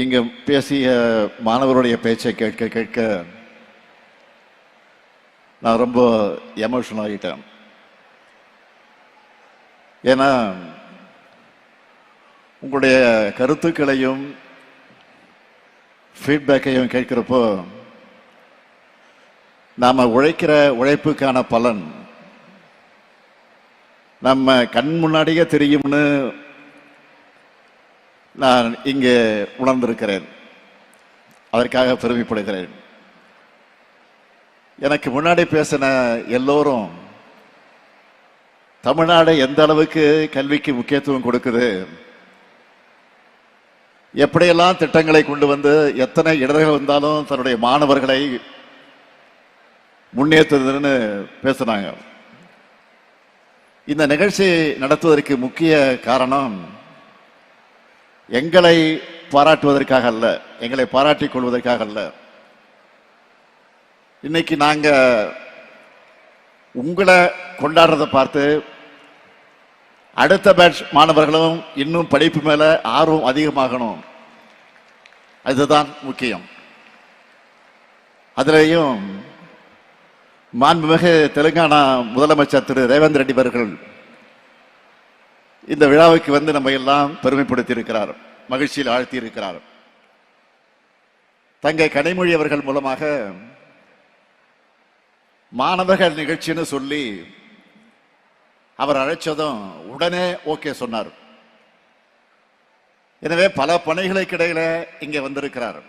இங்க பேசிய மாணவருடைய பேச்சை கேட்க கேட்க நான் ரொம்ப எமோஷனல் ஆகிட்டேன். ஏன்னா உங்களுடைய கருத்துக்களையும் ஃபீட்பேக்கையும் கேட்கிறப்போ நாம உழைக்கிற உழைப்புக்கான பலன் நம்ம கண் முன்னாடியே தெரியும்னு நான் இங்கே உணர்ந்திருக்கிறேன். அதற்காக பெருமைப்படுகிறேன். எனக்கு முன்னாடி பேசின எல்லோரும் தமிழ்நாடு எந்த அளவுக்கு கல்விக்கு முக்கியத்துவம் கொடுக்குது, எப்படியெல்லாம் திட்டங்களை கொண்டு வந்து எத்தனை இடர்கள் வந்தாலும் தன்னுடைய மாணவர்களை முன்னேற்றுதுன்னு பேசுனாங்க. இந்த நிகழ்ச்சி நடத்துவதற்கு முக்கிய காரணம் எங்களை பாராட்டுவதற்காக அல்ல, எங்களை பாராட்டிக் கொள்வதற்காக அல்ல. இன்னைக்கு நாங்க உங்களை கொண்டாடுறதை பார்த்து அடுத்த பேட்ச் மாணவர்களும் இன்னும் படிப்பு மேல ஆர்வம் அதிகமாகணும். அதுதான் முக்கியம். அதிலேயும் மாண்புமிகு தெலுங்கானா முதலமைச்சர் திரு ரேவந்த் ரெட்டி அவர்கள் இந்த விழாவுக்கு வந்து நம்ம எல்லாம் பெருமைப்படுத்தி இருக்கிறார், மகிழ்ச்சியில் ஆழ்த்தி இருக்கிறார். தங்கை கனிமொழி அவர்கள் மூலமாக மாணவர்கள் நிகழ்ச்சின்னு சொல்லி அவர் அழைச்சதும் உடனே ஓகே சொன்னார். எனவே பல பணிகளுக்கு இடையில இங்கே வந்திருக்கிறார்.